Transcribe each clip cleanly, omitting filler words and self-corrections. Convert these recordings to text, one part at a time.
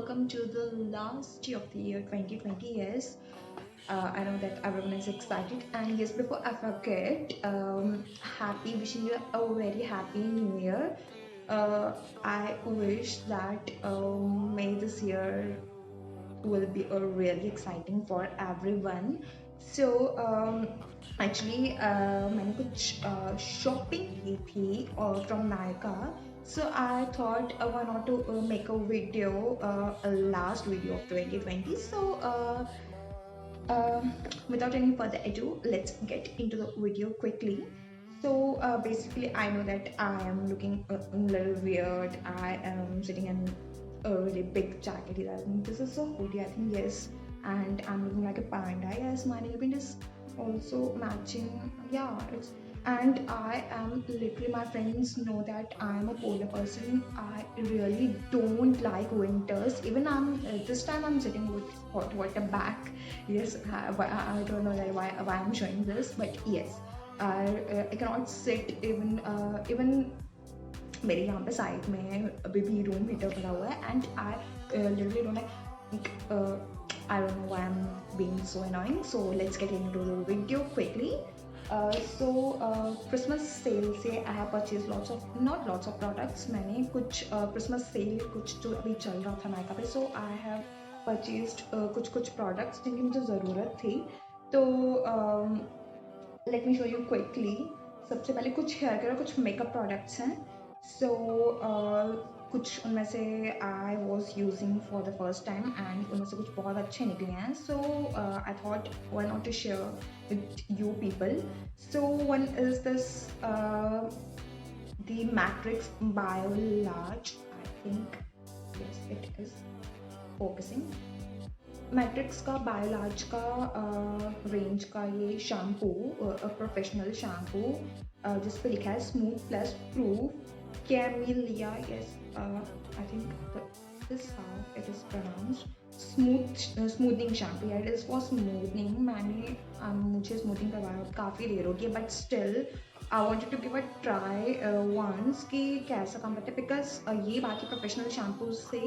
welcome to the last day of the year 2020. Yes, I know that everyone is excited, and yes, before I forget, happy wishing you a very happy new year. I wish that may this year will be a really exciting for everyone. So actually मैंने कुछ shopping की थी from Nykaa. So I thought why not to make a video, a last video of 2020. So without any further ado, let's get into the video quickly. So basically, I know that I am looking a little weird. I am sitting in a really big jacket. I think this is a hoodie. I think yes, and I'm looking like a panda. Yes, my nail paint is also matching. Yeah, it's and I am literally, my friends know that I'm a polar person. I really don't like winters. Even this time I'm sitting with hot water back. Yes, I don't know that why I'm showing this, but yes, I cannot sit even मेरे यहाँ पे side में अभी भी room heater पड़ा हुआ है and I literally don't like I don't know why I'm being so annoying. So let's get into the video quickly. Christmas sale से I have purchased not lots of products. मैंने कुछ Christmas sale कुछ जो अभी चल रहा था नायका पे, so I have purchased कुछ products जिनकी मुझे ज़रूरत थी. तो let me show you quickly. सबसे पहले कुछ हेयर केयर और कुछ मेकअप प्रोडक्ट्स हैं. So कुछ उनमें से I was using for the first time and उनमें से कुछ बहुत अच्छे निकले हैं. So I thought why not to share with you people. So one is this the Matrix Bio Large. I think yes it is focusing. Matrix का बायोलार्ज का range का ये शैम्पू, प्रोफेशनल शैम्पू, जिस पे लिखा है smooth plus proof camellia. Yes, I think this how it is pronounced. Smoothening shampoo. It is for smoothening. मुझे smoothening करवाया काफ़ी देर हो गई, but still I wanted to give a try once कि कैसा काम करता है, बिकॉज ये बाकी प्रोफेशनल शैम्पू से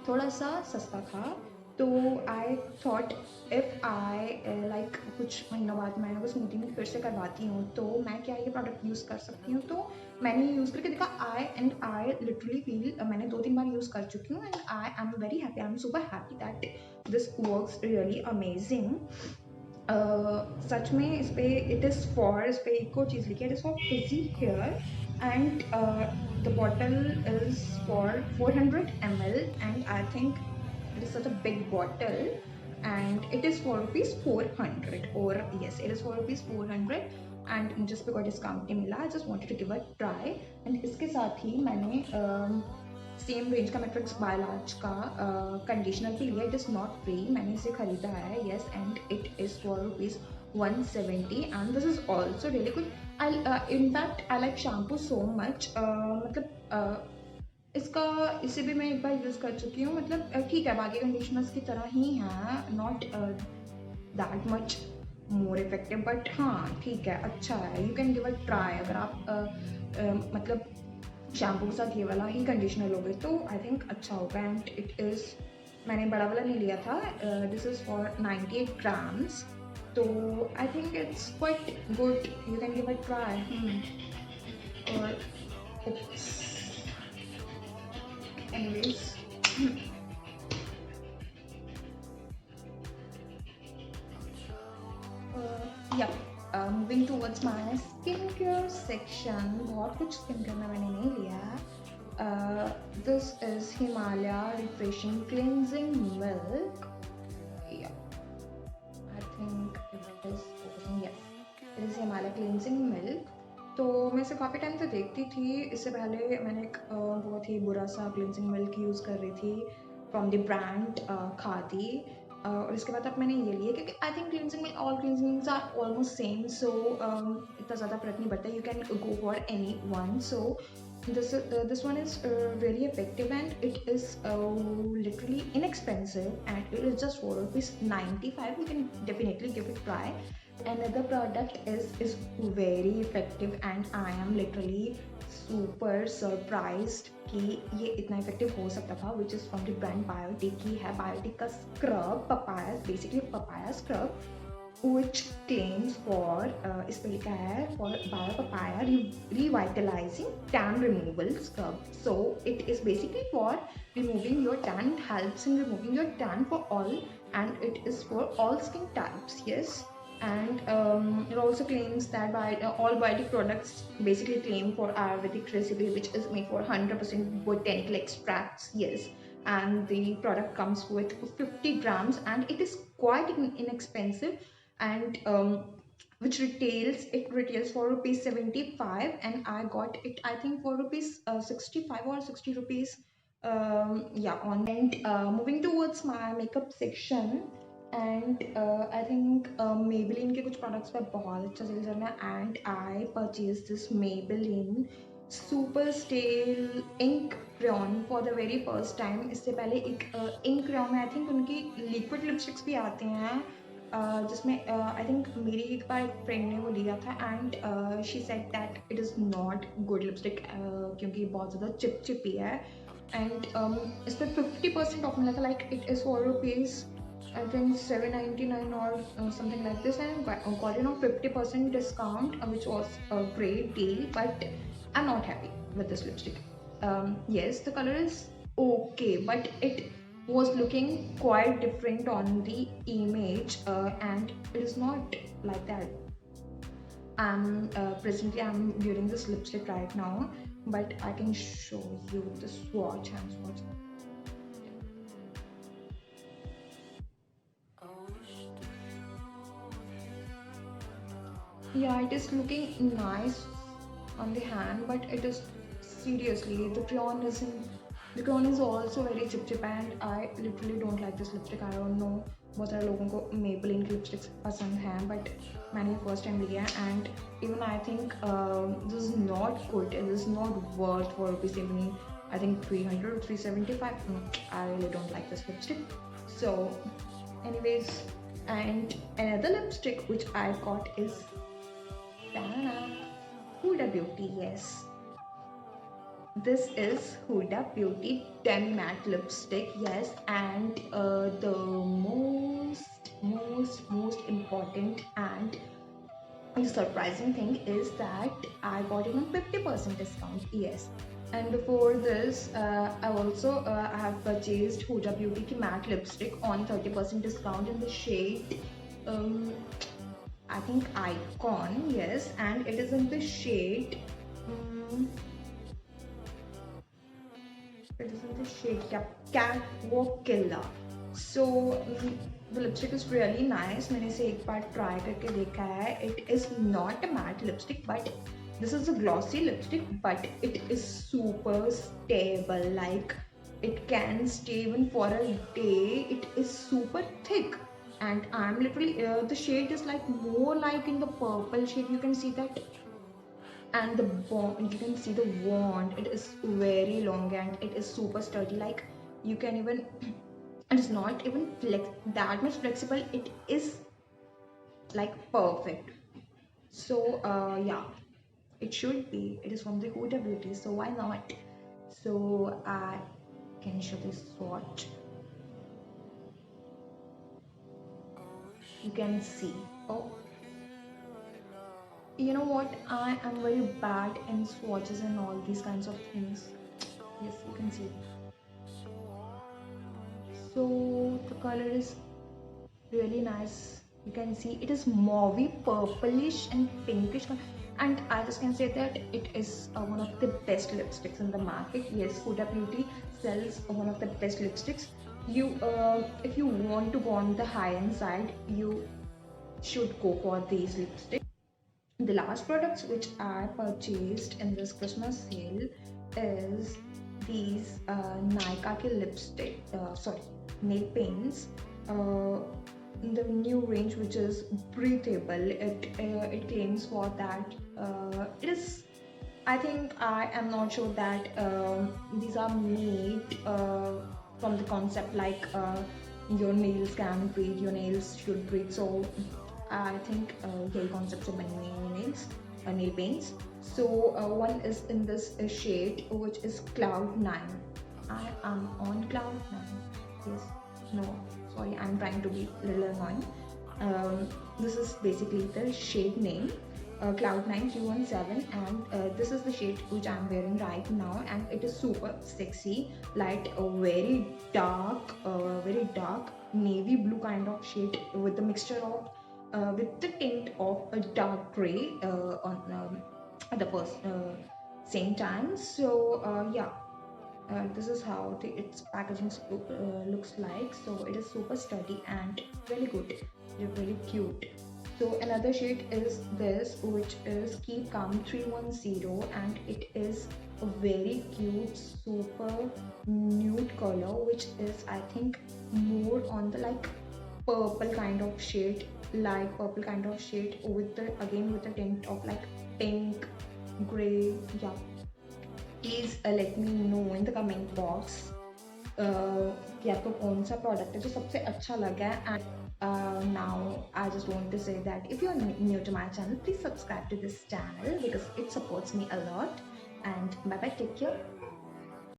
थोड़ा सा सस्ता था. तो I thought if I like कुछ महीनों बाद मैं वो स्मूथिंग फिर से करवाती हूँ तो मैं क्या ये प्रोडक्ट यूज़ कर सकती हूँ. तो मैंने यूज़ करके देखा. आई लिटरली फील, मैंने 2-3 बार यूज़ कर चुकी हूँ and I am very happy. I am super happy that this works really amazing. सच में इस पर इट इज़ फॉर, इस पर एक और चीज़ लिखी है, it is for frizzy hair and the bottle is for 400 ml and I think it is such a big bottle and it is for rupees 400, or yes it is for rupees 400 and मुझे इस पर कोई discount नहीं मिला. I just wanted to give a try. and इसके साथ ही मैंने same range का मैट्रिक्स बायोलार्ज का कंडीशनर भी लिया. इट इज़ नॉट फ्री, मैंने इसे खरीदा है. Yes, and it is for rupees 170 and this is also really good. In fact I like shampoo so much. मतलब इसका इसे भी मैं एक बार यूज़ कर चुकी हूँ. मतलब ठीक है, बाकी कंडीशनर्स की तरह ही है, not that much more effective, but हाँ ठीक है, अच्छा है. You can give a try. अगर आप मतलब शैम्पू के साथ ये वाला ही कंडीशनर लोगे तो आई थिंक अच्छा होगा. एंड इट इज़, मैंने बड़ा वाला नहीं लिया था. This is for 98 grams. तो I think it's quite good. You can give a try. और anyways, yeah, moving towards my skincare section. बहुत कुछ skincare में मैंने नहीं लिया है. This is Himalaya Refreshing Cleansing Milk. Yeah, I think it is focusing. Yes, it is Himalaya Cleansing Milk. तो मैं इसे काफ़ी टाइम से देखती थी. इससे पहले मैंने एक बहुत ही बुरा सा क्लिनजिंग मिल्क यूज़ कर रही थी फ्रॉम द ब्रांड खादी. और इसके बाद अब मैंने ये लिया क्योंकि I think cleansing milk, all cleansing milks are almost same. So इतना ज़्यादा फर्क नहीं पड़ता. You can go for any one. सो this one is really effective and it is literally inexpensive and it is just for rupees 95. You can definitely give it a try. Another product is very effective and I am literally super surprised कि ये इतना effective हो सकता था, which is from the brand Biotic की है Biotic का scrub papaya, basically papaya scrub, which claims for इस पे लिखा है for bio papaya revitalizing tan removal scrub. So it is basically for removing your tan, it helps in removing your tan for all, and it is for all skin types. Yes. And it also claims that all biotic products basically claim for Ayurvedic recipe, which is made for 100% botanical extracts. Yes, and the product comes with 50 grams, and it is quite inexpensive, and which retails for rupees 75, and I got it I think for rupees 65 or 60 rupees. Yeah, on and moving towards my makeup section. And I think Maybelline के कुछ products पे बहुत अच्छा cell चल रहा है, and I purchase this Maybelline super stay ink crayon for the very first time. इससे पहले एक इंक क्रेयॉन में आई थिंक उनकी लिक्विड लिपस्टिक्स भी आते हैं, जिसमें आई थिंक मेरी एक बार एक फ्रेंड ने वो लिया था, and she said that it is not good lipstick क्योंकि बहुत ज़्यादा चिपचिपी है. एंड इस पर 50% ऑफ मिला था, like it is for rupees I think 7.99 or something like this, and got it on 50% discount, which was a great deal. But I'm not happy with this lipstick. Yes, the color is okay, but it was looking quite different on the image, and it is not like that. Presently I'm wearing this lipstick right now, but I can show you the swatch and swatch. Yeah, it is looking nice on the hand, but it is seriously the crayon is also very chip and I literally don't like this lipstick. I don't know, बहुत सारे लोगों को Maybelline की lipsticks पसंद हैं, but मैंने ये first time लिया है, and even I think this is not good. It is not worth for rupees even I think 300 or 375. I really don't like this lipstick. So, anyways, and another lipstick which I got is Huda Beauty. Yes, this is Huda Beauty Demi Matte Lipstick. Yes, and the most important and the surprising thing is that I got it on 50% discount. Yes, and before this I also I have purchased Huda Beauty ki matte lipstick on 30% discount in the shade I think Icon. Yes, and it is in the shade it is in the shade Catwalk Killer. So the lipstick is really nice. मैंने इसे एक बार try करके देखा है. It is not a matte lipstick, but this is a glossy lipstick, but it is super stable. Like it can stay even for a day. It is super thick, and I'm literally the shade is like more like in the purple shade. You can see that, and the bond, you can see the wand, it is very long and it is super sturdy. Like you can even it is not even that much flexible. It is like perfect. So yeah, it should be. It is from the Huda Beauty, so why not? So I can show this swatch. You can see. Oh, you know what, I am very bad in swatches and all these kinds of things. Yes, you can see. So the color is really nice. You can see it is mauvey, purplish and pinkish, and I just can say that it is one of the best lipsticks in the market. Yes, Huda Beauty sells one of the best lipsticks. You if you want to go on the high-end side, you should go for these lipsticks. The last products which I purchased in this Christmas sale is these Nykaa ke lipstick, nail paints. In the new range, which is breathable. It claims for that. It is. I think I am not sure that these are made from the concept like your nails can breathe, your nails should breathe. So I think यही concept से बनी हुई है nails, nail paints. So one is in this shade which is Cloud 9. I am on Cloud 9. Yes, no, sorry, I'm trying to be a little annoying. This is basically the shade name, Cloud 9 317, and this is the shade which I'm wearing right now, and it is super sexy, like a very dark navy blue kind of shade with the mixture of with the tint of a dark gray on at the first same time. So yeah, this is how its packaging looks like. So it is super sturdy and really good, really cute. So another shade is this, which is Keep Calm 310, and it is a very cute, super nude color, which is I think more on the like purple kind of shade, like purple kind of shade with the again with a tint of like pink, gray. Yeah, please let me know in the comment box कि आपको कौन सा product है जो सबसे अच्छा लगा है. And now I just want to say that if you're new to my channel, please subscribe to this channel because it supports me a lot. And bye bye, take care.